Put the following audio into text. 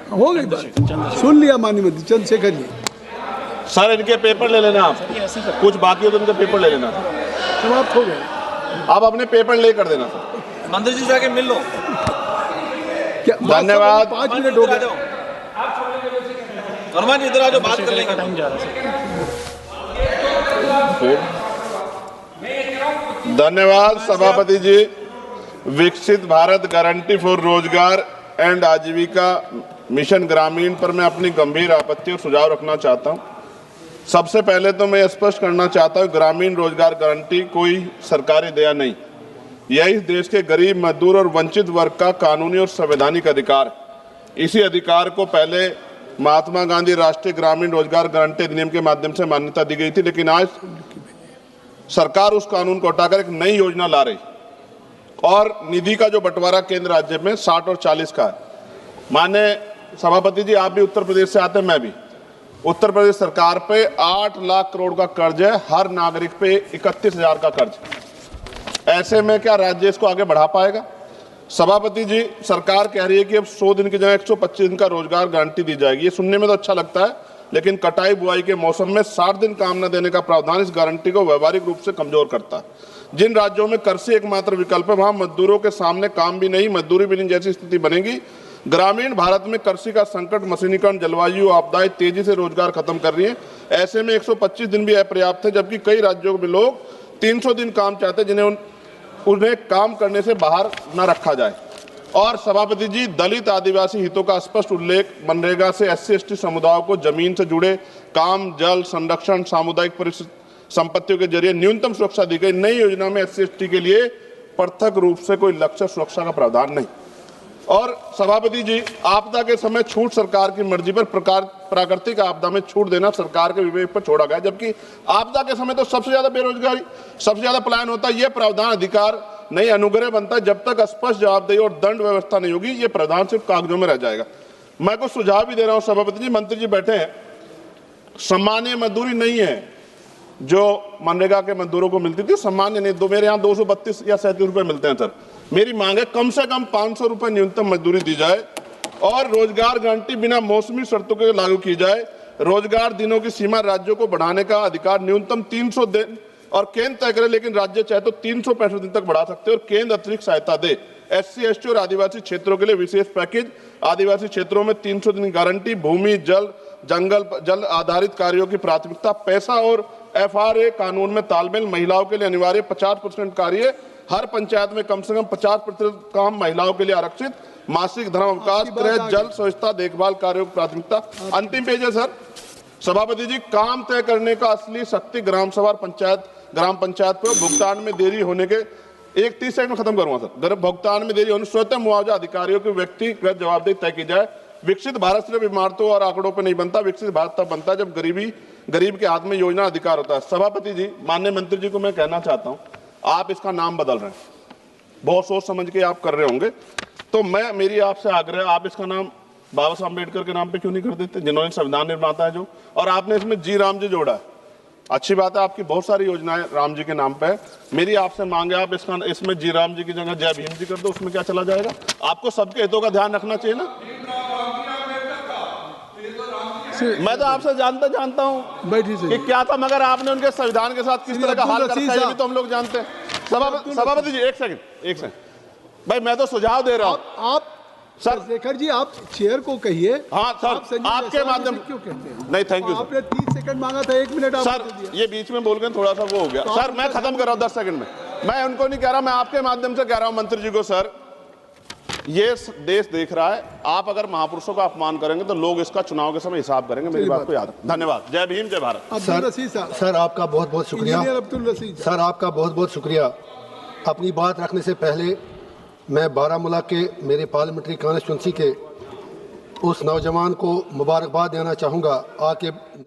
हो गई बात, सुन लिया माननीय मंत्री चंद्रशेखर जी। सर इनके पेपर ले लेना आप, कुछ बाकी हो तो इनके पेपर ले लेना, समाप्त हो गए। आप अपने पेपर ले कर देना सर। मंत्री जी जाके मिल लो। क्या धन्यवाद। 5 मिनट हो गए। वर्मा जी इधर आ जाओ, बात कर लेंगे। धन्यवाद सभापति जी। विकसित भारत गारंटी फॉर रोजगार एंड आजीविका मिशन ग्रामीण पर मैं अपनी गंभीर आपत्ति और सुझाव रखना चाहता हूं। सबसे पहले तो मैं स्पष्ट करना चाहता हूं, ग्रामीण रोजगार गारंटी कोई सरकारी दया नहीं, यह इस देश के गरीब, मजदूर और वंचित वर्ग का कानूनी और संवैधानिक अधिकार। इसी अधिकार को पहले महात्मा गांधी राष्ट्रीय ग्रामीण रोजगार गारंटी अधिनियम के माध्यम से मान्यता दी गई थी, लेकिन आज सरकार उस कानून को हटाकर एक नई योजना ला रही और निधि का जो बंटवारा केंद्र राज्य में 60 और 40 का है। माननीय सभापति जी, आप भी उत्तर प्रदेश से आते हैं, मैं भी। उत्तर प्रदेश सरकार पे 8 लाख करोड़ का कर्ज है, हर नागरिक पे 31,000 का कर्ज। ऐसे में क्या राज्य इसको आगे बढ़ा पाएगा? सभापति जी, सरकार कह रही है कि अब 100 दिन की जगह 125 दिन का रोजगार गारंटी दी जाएगी। ये सुनने में तो अच्छा लगता है, लेकिन कटाई बुआई के मौसम में 60 दिन काम न देने का प्रावधान इस गारंटी को व्यवहारिक रूप से कमजोर करता है। जिन राज्यों में कृषि एकमात्र विकल्प है, वहां मजदूरों के सामने काम भी नहीं, मजदूरी भी नहीं जैसी स्थिति बनेगी। ग्रामीण भारत में कृषि का संकट, मशीनीकरण, जलवायु आपदाएं तेजी से रोजगार खत्म कर रही है। ऐसे में 125 दिन भी अपर्याप्त है, जबकि कई राज्यों में लोग 300 दिन काम चाहते हैं, जिन्हें उन्हें काम करने से बाहर न रखा जाए। और सभापति जी, दलित आदिवासी हितों का स्पष्ट उल्लेख, मनरेगा से SC/ST समुदायों को जमीन से जुड़े काम, जल संरक्षण, सामुदायिक संपत्तियों के जरिए न्यूनतम सुरक्षा दी गई। नई योजना में SC/ST के लिए पृथक रूप से कोई लक्ष्य सुरक्षा का प्रावधान नहीं। और सभापति जी, आपदा के समय छूट सरकार की मर्जी पर, प्राकृतिक आपदा में छूट देना सरकार के विवेक पर छोड़ा गया, जबकि आपदा के समय तो सबसे ज्यादा बेरोजगारी, सबसे ज्यादा पलायन होता है। यह प्रावधान अधिकार नहीं, अनुग्रह बनता है। जब तक स्पष्ट जवाबदेही और दंड व्यवस्था नहीं होगी, ये प्रावधान सिर्फ कागजों में रह जाएगा। मैं कुछ सुझाव भी दे रहा हूं सभापति जी, मंत्री जी बैठे हैं। सामान्य मजदूरी नहीं है जो मनरेगा के मजदूरों को मिलती थी, सामान्य नहीं। मेरे यहाँ 232 या 37 रुपए मिलते हैं सर। मेरी मांग है कम से कम 500 रुपए न्यूनतम मजदूरी दी जाए और रोजगार गारंटी बिना मौसमी शर्तों के लागू की जाए। रोजगार दिनों की सीमा राज्यों को बढ़ाने का अधिकार न्यूनतम 300 दिन और केंद्र तय करे, लेकिन राज्य चाहे तो 365 दिन तक बढ़ा सकते हैं और केंद्र अतिरिक्त सहायता दे। SC/ST और आदिवासी क्षेत्रों के लिए विशेष पैकेज, आदिवासी क्षेत्रों में 300 दिन गारंटी, भूमि, जल, जल आधारित कार्यों की प्राथमिकता, पैसा और FRA कानून में तालमेल, महिलाओं के लिए अनिवार्य 50% कार्य, हर पंचायत में कम से कम 50% काम महिलाओं के लिए आरक्षित, मासिक धर्म अवकाश, गृह, जल, स्वच्छता, देखभाल कार्यों की प्राथमिकता। अंतिम पेज है सर। सभापति जी, काम तय करने का असली शक्ति ग्राम सभा, ग्राम पंचायत पर भुगतान में देरी होने के 30 सेकंड में खत्म करूंगा सर। भुगतान में देरी होने स्वतः मुआवजा अधिकारियों की व्यक्तिगत जवाबदेही तय की जाए। विकसित भारत सिर्फ इमारतों और आंकड़ों पर नहीं बनता, विकसित भारत तब बनता है जब गरीब के हाथ में योजना अधिकार होता है। सभापति जी, माननीय मंत्री जी को मैं कहना चाहता हूं, आप इसका नाम बदल रहे हैं, बहुत सोच समझ के आप कर रहे होंगे, तो मेरी आपसे आग्रह, आप इसका नाम बाबा साहब अम्बेडकर के नाम पे क्यों नहीं कर देते, जिन्होंने संविधान निर्माता है जो, और आपने इसमें जी राम जी जोड़ा है। अच्छी बात है, आपकी बहुत सारी योजनाएं राम जी के नाम पे है। मेरी आपसे मांग है, आप इसमें जी राम जी की जगह जय भीम जी कर दो, उसमें क्या चला जाएगा? आपको सबके हितों का ध्यान रखना चाहिए ना। मैं तो आपसे जानता हूं कि क्या था, मगर आपने उनके संविधान के साथ किस तरह का हाल कर रखा है, ये भी तो हम लोग जानते हैं। सभापति जी, एक सेकंड भाई, मैं तो सुझाव दे रहा हूं। आप सर शेखर जी, आप चेयर को कहिए। हाँ सर, आपके माध्यम क्यों कहते हैं? नहीं, थैंक यू। आपने 30 सेकंड मांगा था, 1 मिनट सर, ये बीच में बोल के थोड़ा सा वो हो गया। सर मैं खत्म कर रहा हूं 10 सेकंड में। मैं उनको नहीं कह रहा, मैं आपके माध्यम से कह रहा हूं मंत्री जी को। सर, ये देश देख रहा है, आप अगर महापुरुषों का अपमान करेंगे तो लोग इसका चुनाव के समय हिसाब करेंगे। मेरी बात को याद रखें। धन्यवाद। जय भीम, जय भारत। सर आपका बहुत बहुत शुक्रिया। सर आपका बहुत बहुत शुक्रिया। अपनी बात रखने से पहले मैं बारामूला के मेरे पार्लियामेंट्री कॉन्स्टिट्यूंसी के उस नौजवान को मुबारकबाद देना चाहूँगा। आके